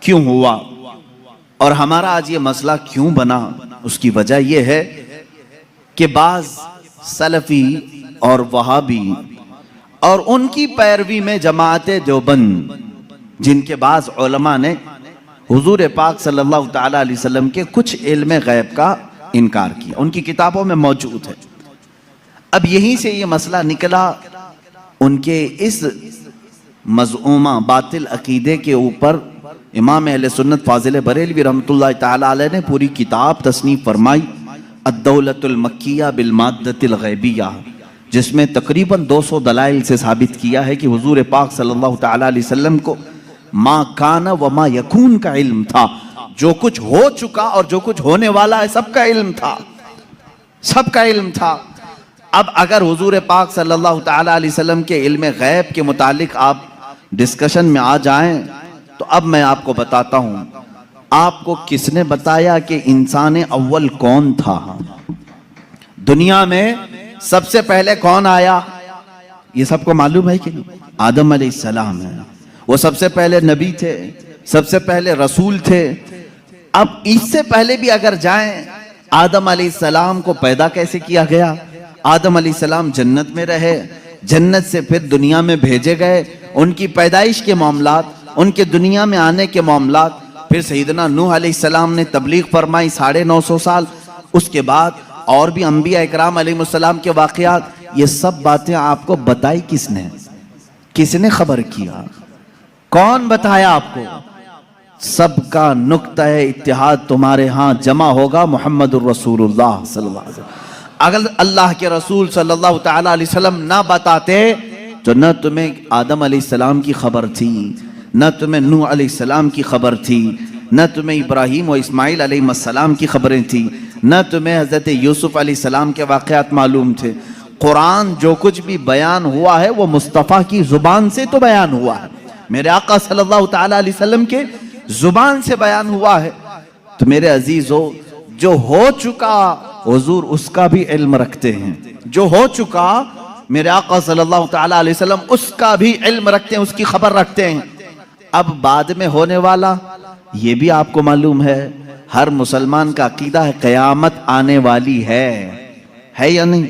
क्यों हुआ और हमारा आज ये मसला क्यों बना, उसकी वजह यह है कि बाज सलफी और वहाबी और उनकी पैरवी में जमाअते देवबंद, जिनके बाज उलमा ने हुजूर पाक सल्लल्लाहु ताला अलैहि वसल्लम के कुछ इल्म गैब का इनकार किया, उनकी किताबों में मौजूद है। अब यहीं से ये मसला निकला, उनके इस मज़ऊमा बातिल अकीदे के ऊपर इमाम अहले सुन्नत फाजिल बरेलवी रहमतुल्लाह ताला अलैह ने पूरी किताब तसनीफ फरमाई, अद्दौलतुल मक्किया बिल माद्दतिल गैबिया, जिसमें तकरीबन 200 दलाइल से साबित किया है कि हुजूर पाक सल्लल्लाहु ताला अलैहि वसल्लम को मा काना व मा यकून का इल्म था, जो कुछ हो चुका और जो कुछ होने वाला है सबका इल्म था, सबका इल्म था। अब अगर हुजूर पाक सल्लल्लाहु ताला अलैहि वसल्लम के इल्म गैब के मुतालिक आप डिस्कशन में आ जाएं, तो अब मैं आपको बताता हूं, आपको किसने बताया कि इंसान अव्वल कौन था? दुनिया में सबसे पहले कौन आया? ये सबको मालूम है कि नहीं? आदम अलैहिस्सलाम है, वो सबसे पहले नबी थे, सबसे पहले रसूल थे। अब इससे पहले भी अगर जाएं, आदम अलैहिस्सलाम को पैदा कैसे किया गया? आदम अलैहिस्सलाम जन्नत में रहे, जन्नत से फिर दुनिया में भेजे गए, उनकी पैदाइश के मामलात, उनके दुनिया में आने के मामलात, फिर सैयदना नूह अलैहिस्सलाम ने तबलीग फरमाई 950 साल, उसके बाद और भी अंबिया इकराम अलैहिस्सलाम के वाक़यात, ये सब बातें आपको बताई किसने? किसने खबर किया? कौन बताया आपको? सबका नुक्ता इत्तिहाद तुम्हारे यहाँ जमा होगा मुहम्मदुर रसूलुल्लाह सल्लल्लाहु अलैहि वसल्लम। अगर अल्लाह के रसूल सल्लल्लाहु ताला अलैहि वसल्लम ना बताते तो न तुम्हें आदम अलैहिस्सलाम की खबर थी, न तुम्हें नूह अलैहिस्सलाम की खबर थी, न तुम्हें इब्राहीम और इस्माइल अलैहिस्सलाम की खबरें थी, न तुम्हें हज़रत यूसुफ अलैहिस्सलाम के वाक़यात मालूम थे। कुरान जो कुछ भी बयान हुआ है वो मुस्तफ़ा की ज़ुबान से तो बयान हुआ है, मेरे आका सल्लल्लाहु ताला अलैहि वसल्लम के ज़ुबान से बयान हुआ है। तो मेरे अजीज़ों, जो हो चुका हुजूर उसका भी इल्म रखते हैं, जो हो चुका मेरे आका सल्लल्लाहु ताला अलैहि वसल्लम उसका भी इल्म रखते हैं, उसकी खबर रखते हैं। अब बाद में होने वाला ये भी आपको मालूम है, हर मुसलमान का अकीदा है क़यामत आने वाली है या नहीं?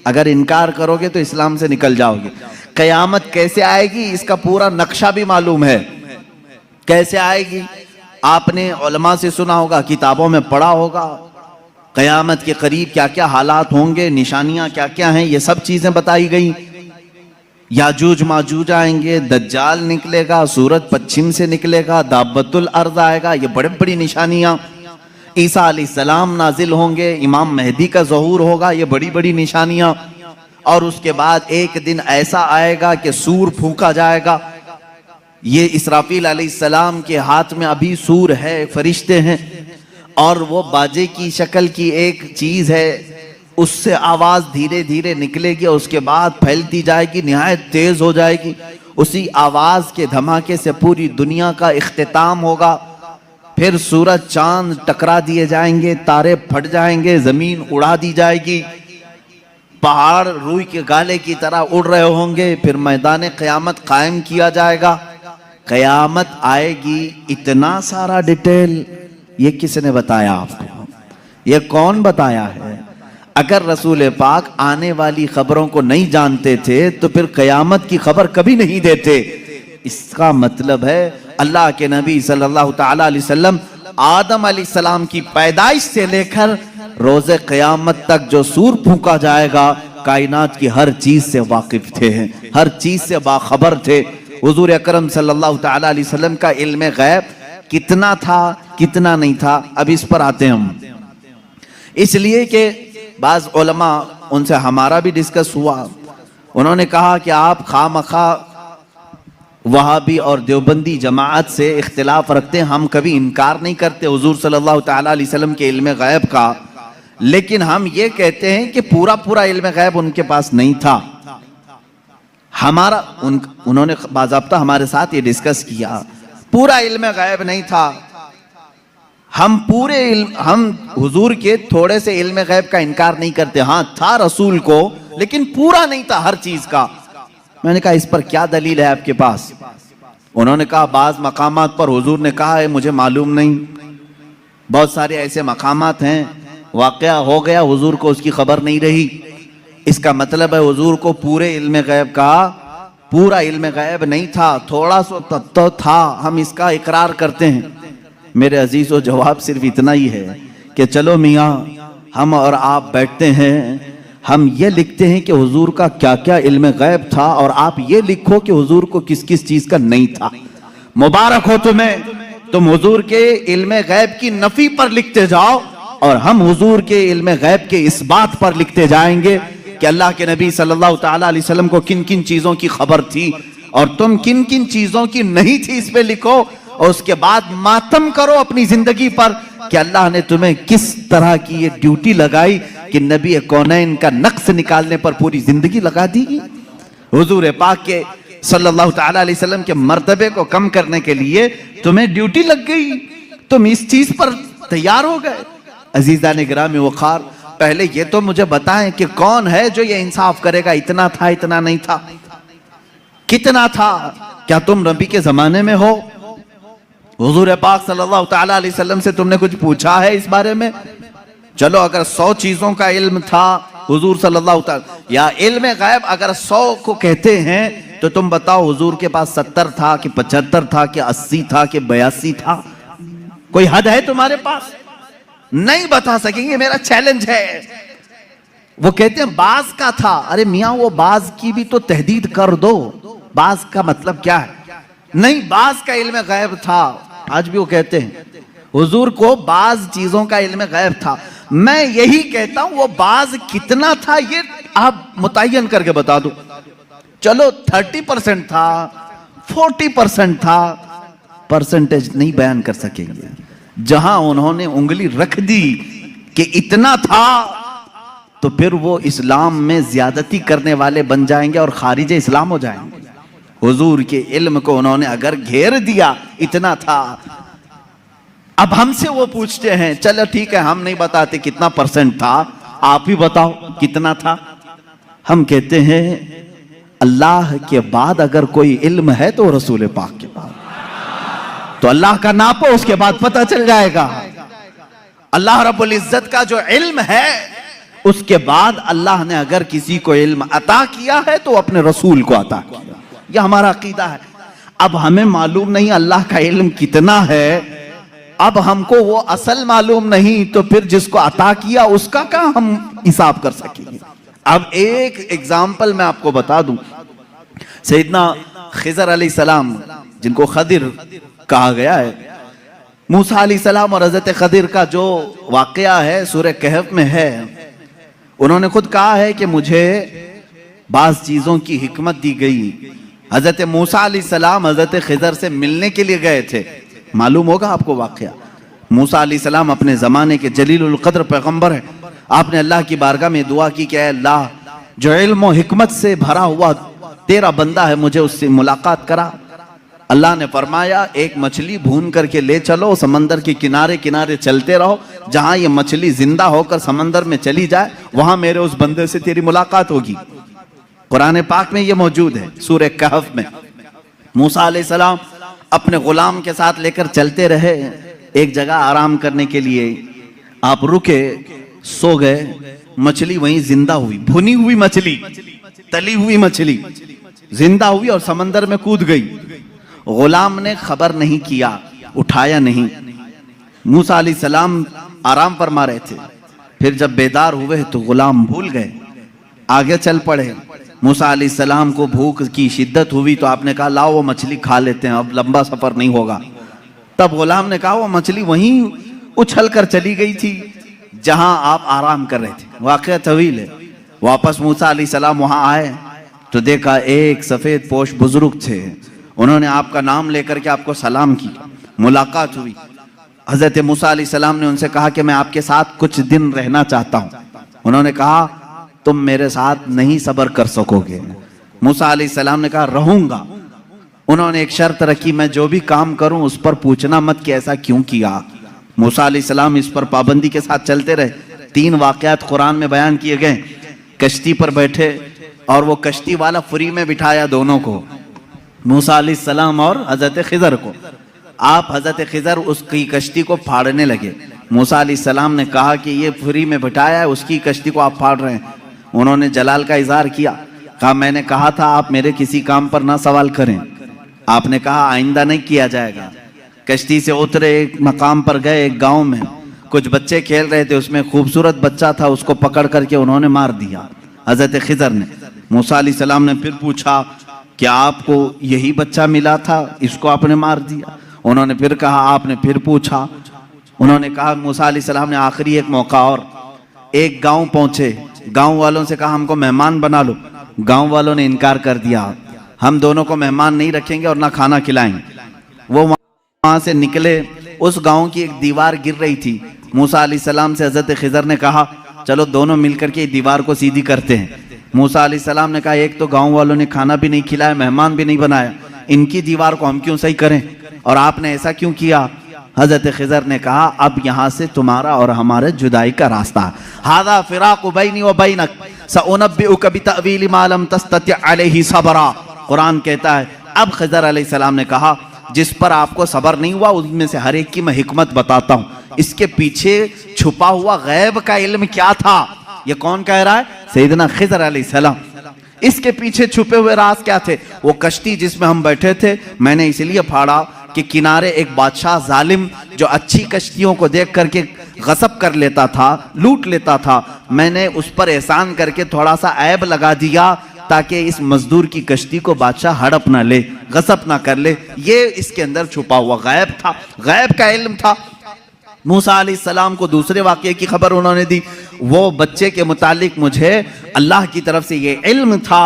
अगर इनकार करोगे तो इस्लाम से निकल जाओगे। क़यामत कैसे आएगी इसका पूरा नक्शा भी मालूम है, कैसे आएगी आपने उलमा से सुना होगा, किताबों में पढ़ा होगा। क़यामत के करीब क्या क्या हालात होंगे, निशानियां क्या क्या हैं, ये सब चीजें बताई गई। याजूज माजूज आएंगे, दज्जाल निकलेगा, सूरज पश्चिम से निकलेगा, दाबतुल अर्द आएगा, ये बड़ी बड़ी निशानियां। ईसा अलैहिस्सलाम नाजिल होंगे, इमाम मेहदी का ज़हूर होगा, ये बड़ी बड़ी निशानियां। और उसके बाद एक दिन ऐसा आएगा कि सूर फूंका जाएगा। ये इसराफील अलैहिस्सलाम के हाथ में अभी सूर है, फरिश्ते हैं, और वो बाजे की शक्ल की एक चीज है, उससे आवाज धीरे धीरे निकलेगी और उसके बाद फैलती जाएगी, निहायत तेज हो जाएगी। उसी आवाज के धमाके से पूरी दुनिया का इख्तिताम होगा। फिर सूरज चांद टकरा दिए जाएंगे, तारे फट जाएंगे, जमीन उड़ा दी जाएगी, पहाड़ रूई के गाले की तरह उड़ रहे होंगे। फिर मैदान क़यामत कायम किया जाएगा, क़यामत आएगी। इतना सारा डिटेल ये किसने बताया आपको? ये कौन बताया है? अगर रसूल पाक आने वाली खबरों को नहीं जानते थे तो फिर क़यामत की खबर कभी नहीं देते। इसका मतलब है अल्लाह के नबी सल्लल्लाहु ताला अलैहि वसल्लम आदम अलैहिस्सलाम की पैदाइश से लेकर रोज़े क़यामत तक जो सूर फूंका जाएगा, कायनात की हर चीज से वाकिफ थे, हर चीज से बाखबर थे। हुजूर अकरम सल्लल्लाहु ताला अलैहि वसल्लम का इल्म गैब कितना था, कितना नहीं था, अब इस पर आते हैं हम। इसलिए कि बाज़ उलमा, उनसे हमारा भी डिस्कस हुआ, उन्होंने कहा कि आप खामखा वहाबी और देवबंदी जमाअत से इख्तिलाफ रखते हैं। हम कभी इनकार नहीं करते हुजूर सल्लल्लाहु ताला अलैहि वसल्लम के इल्म गैब का, लेकिन हम ये कहते हैं कि पूरा पूरा इल्म गैब उनके पास नहीं था। हमारा उन्होंने बाज़ाब्ता हमारे साथ ये डिस्कस किया, पूरा इल्म गैब नहीं था। हम हुजूर के थोड़े से इल्म गैब का इनकार नहीं करते, हाँ था रसूल को, लेकिन पूरा नहीं था हर चीज का। मैंने कहा इस पर क्या दलील है आपके पास? उन्होंने कहा बाज मकामात पर हुजूर ने कहा है मुझे मालूम नहीं, बहुत सारे ऐसे मकामात हैं वाक़या हो गया हुजूर को उसकी खबर नहीं रही। इसका मतलब है हुजूर को पूरे इल्म गैब का पूरा इल्म गैब नहीं था, थोड़ा सा तत्व था, हम इसका इकरार करते हैं। मेरे अजीज़ों, जवाब सिर्फ इतना ही है कि चलो मियाँ, हम और आप बैठते हैं, हम ये लिखते हैं कि हुजूर का क्या क्या इल्म गैब था और आप ये लिखो कि हुजूर को किस किस चीज का नहीं था। मुबारक हो तुम्हें, तुम हुजूर के इल्म गैब की नफी पर लिखते जाओ और हम हुजूर के इल्म गैब के इस बात पर लिखते जाएंगे कि अल्लाह के नबी सल्लल्लाहु ताला अलैहि वसल्लम को किन किन चीजों की खबर थी और तुम किन किन चीजों की नहीं थी, इस पे लिखो और उसके बाद मातम करो अपनी जिंदगी पर कि अल्लाह ने तुम्हें किस तरह की ये ड्यूटी लगाई कि नबी कौनैन का नक्श निकालने पर पूरी जिंदगी लगा दी। हुजूर पाक के सल्लल्लाहु ताला अलैहि वसल्लम के मर्तबे को कम करने के लिए तुम्हें ड्यूटी लग गई, तुम इस चीज पर तैयार हो गए। अजीजा ने गिरामी वक़ार, पहले ये तो मुझे बताएं कि कौन है जो ये इंसाफ करेगा, इतना था इतना नहीं था, कितना था? क्या तुम नबी के जमाने में हो? हुजूर पाक सल्लल्लाहु ताला अलैहि वसल्लम से तुमने कुछ पूछा है इस बारे में? चलो अगर 100 चीजों का इल्म था हुजूर सल्लल्लाहु ताला, या इल्म गैब अगर 100 को कहते हैं तो तुम बताओ हुजूर के पास 70 था कि 75 था कि 80 था कि 82 था? कोई हद है तुम्हारे पास? नहीं बता सकेंगे, मेरा चैलेंज है। वो कहते हैं बाज का था। अरे मियां, वो बाज की भी तो तहदीद कर दो, बाज का मतलब क्या है? नहीं, बाज का इल्म गैब था। आज भी वो कहते हैं हुजूर को बाज चीजों का इल्म गैब था। मैं यही कहता हूं वो बाज कितना था ये आप मुतय्यन करके बता दो। चलो 30% था, 40% था, परसेंटेज नहीं बयान कर सकेंगे। जहां उन्होंने उंगली रख दी कि इतना था, तो फिर वो इस्लाम में ज्यादती करने वाले बन जाएंगे और खारिज इस्लाम हो जाएंगे। हुजूर के इल्म को उन्होंने अगर घेर दिया इतना था। अब हमसे वो पूछते हैं, चलो ठीक है, हम नहीं बताते कितना परसेंट था, आप ही बताओ कितना था। हम कहते हैं अल्लाह के बाद अगर कोई इल्म है तो रसूल पाक के बाद, तो अल्लाह का नापो, उसके बाद पता चल जाएगा। अल्लाह रब्बुल इज्जत का जो इल्म है उसके बाद अल्लाह ने अगर किसी को इल्म अता किया है तो अपने रसूल को अता किया। यह हमारा अकीदा है। अब हमें मालूम नहीं अल्लाह का इल्म कितना है, अब हमको वो असल मालूम नहीं, तो फिर जिसको अता किया उसका क्या हम हिसाब कर सकेंगे? अब एक एग्जाम्पल मैं आपको बता दूं। सैयदना खिजर अलैहिस्सलाम, जिनको खदिर कहा गया है, मूसा अलैहिस्सलाम और हजरत खदिर का जो वाकया है सूरह कहफ में है। उन्होंने खुद कहा है कि मुझे बाज चीजों की हिकमत दी गई। हजरत मूसा अलैहिस्सलाम हजरत खिजर से मिलने के लिए गए थे, मालूम होगा आपको वाकया। मूसा अलैहिस्सलाम अपने जमाने के जलीलुल कद्र पैगंबर है। आपने अल्लाह की बारगाह में दुआ की कि अल्लाह, जो इल्म और हिकमत से भरा हुआ तेरा बंदा है, मुझे उससे मुलाकात करा। अल्लाह ने फरमाया एक मछली भून करके ले चलो, समंदर के किनारे किनारे चलते रहो, जहां ये मछली जिंदा होकर समंदर में चली जाए वहां मेरे उस बंदे से तेरी मुलाकात होगी। कुरान पाक में ये मौजूद है सूरह कहफ में। मूसा अलैहिस्सलाम अपने गुलाम के साथ लेकर चलते रहे, एक जगह आराम करने के लिए आप रुके, सो गए, मछली वहीं जिंदा हुई, भुनी हुई मछली, तली हुई मछली जिंदा हुई और समंदर में कूद गई। गुलाम ने खबर नहीं किया, उठाया नहीं। मूसा अलैहिस्सलाम आराम फरमा रहे थे, फिर जब बेदार हुए तो गुलाम भूल गए, आगे चल पड़े। मूसा अलैहिस्सलाम को भूख की शिद्दत हुई तो आपने कहा लाओ वो मछली खा लेते हैं, अब लंबा सफर नहीं होगा। तब गुलाम ने कहा वो मछली वहीं उछल कर चली गई थी जहां आप आराम कर रहे थे। वाकया तवील है। वापस मूसा अलैहिस्सलाम वहां आए तो देखा एक सफेद पोश बुजुर्ग थे, उन्होंने आपका नाम लेकर के आपको सलाम की, मुलाकात हुई। हजरत मूसा अलैहिस्सलाम ने उनसे कहा कि मैं आपके साथ कुछ दिन रहना चाहता हूं। उन्होंने कहा तुम मेरे साथ नहीं सब्र कर सकोगे। मूसा अलैहिस्सलाम ने कहा रहूंगा। उन्होंने एक शर्त रखी, मैं जो भी काम करूं उस पर पूछना मत कि ऐसा क्यों किया। मूसा अलैहिस्सलाम इस पर पाबंदी के साथ चलते रहे। 3 वाकयात कुरान में बयान किए गए। कश्ती पर बैठे और वो कश्ती वाला फ्री में बिठाया दोनों को, मूसा अलैहिस्सलाम और हजरत खिजर को। आप हजरत खिजर उसकी कश्ती को फाड़ने लगे। मूसा अलैहिस्सलाम ने कहा कि ये फ्री में बिठाया है, उसकी कश्ती को आप फाड़ रहे हैं। उन्होंने जलाल का इजहार किया, कहा मैंने कहा था आप मेरे किसी काम पर ना सवाल करें, आपने कहा आइंदा नहीं किया जाएगा। कश्ती से उतरे, एक मकाम पर गए, एक गांव में कुछ बच्चे खेल रहे थे, उसमें खूबसूरत बच्चा था, उसको पकड़ करके उन्होंने मार दिया हजरत खिजर ने। मूसा अलैहिस्सलाम ने फिर पूछा क्या आपको यही बच्चा मिला था, इसको आपने मार दिया? उन्होंने फिर कहा, आपने फिर पूछा। उन्होंने कहा मूसा अलैहिस्सलाम ने आखिरी एक मौका और, एक गांव पहुंचे, गांव वालों से कहा हमको मेहमान बना लो। गांव वालों ने इनकार कर दिया, हम दोनों को मेहमान नहीं रखेंगे और ना खाना खिलाएंगे। वो वहां से निकले, उस गांव की एक दीवार गिर रही थी। मूसा अलैहिस्सलाम से हजरत खिजर ने कहा चलो दोनों मिलकर के दीवार को सीधी करते हैं। मूसा अलैहिस्सलाम ने कहा एक तो गांव वालों ने खाना भी नहीं खिलाया, मेहमान भी नहीं बनाया, इनकी दीवार को हम क्यों सही करें, और आपने ऐसा क्यों किया? हजरत खिजर ने कहा अब यहाँ से तुम्हारा और हमारे जुदाई का रास्ता है। हादा फिराकु बैनी व बैनक सउनब्बिउक बितअवील मा लम तस्तति अलैहि सबरा। कुरान कहता है अब खिजर अलैहिस्सलाम ने कहा जिस पर आपको सबर नहीं हुआ उनमें से हर एक की मैं हिकमत बताता हूँ, इसके पीछे छुपा हुआ गैब का इल्म क्या था। ये कौन कह रहा है? सैयदना खिजर अलैहिस्सलाम। इसके पीछे छुपे हुए राज क्या थे? वो कश्ती जिसमें हम बैठे थे, मैंने इसलिए फाड़ा कि किनारे एक बादशाह जालिम जो अच्छी कश्तियों को देख करके गसब कर लेता था, लूट लेता था, मैंने उस पर एहसान करके थोड़ा सा ऐब लगा दिया ताकि इस मजदूर की कश्ती को बादशाह हड़प ना ले, गसब ना कर ले। ये इसके अंदर छुपा हुआ गैब था, गैब का इल्म था। मूसा अलैहिस्सलाम को दूसरे वाक़ये की खबर उन्होंने दी। वो बच्चे के मुतालिक मुझे अल्लाह की तरफ से ये इल्म था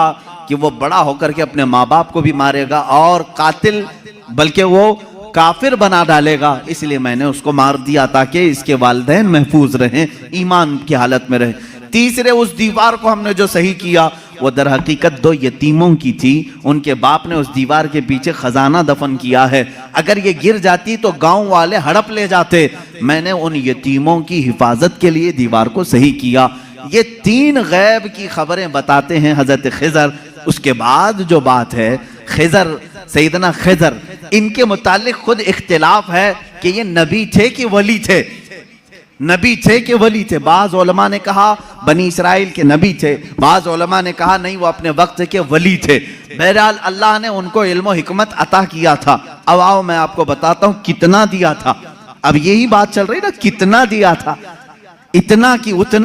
कि वो बड़ा होकर के अपने माँ बाप को भी मारेगा और कातिल बल्कि वो काफिर बना डालेगा, इसलिए मैंने उसको मार दिया ताकि इसके वालिदैन महफूज रहें, ईमान की हालत में रहे। तीसरे, उस दीवार को हमने जो सही किया वो दर हकीकत दो यतीमों की थी, उनके बाप ने उस दीवार के पीछे खजाना दफन किया है, अगर ये गिर जाती तो गांव वाले हड़प ले जाते। मैंने उन यतीमों की हिफाजत के लिए दीवार को सही किया। ये तीन गैब की खबरें बताते हैं हजरत खिजर। उसके बाद जो बात है खिजर, सैयदना खिजर, इनके मुतालिक खुद इख्तिलाफ है कि ये नबी थे कि वली थे, नबी थे कि वली थे। बाज उलमा ने कहा बनी इसराइल के नबी थे, बाज उलमा ने कहा नहीं वो अपने वक्त के वली थे। बहरहाल अल्लाह ने उनको इल्म और हिकमत अता किया था। अब आओ मैं आपको बताता हूँ कितना दिया था। अब यही बात चल रही ना, कितना दिया था, इतना कि उतना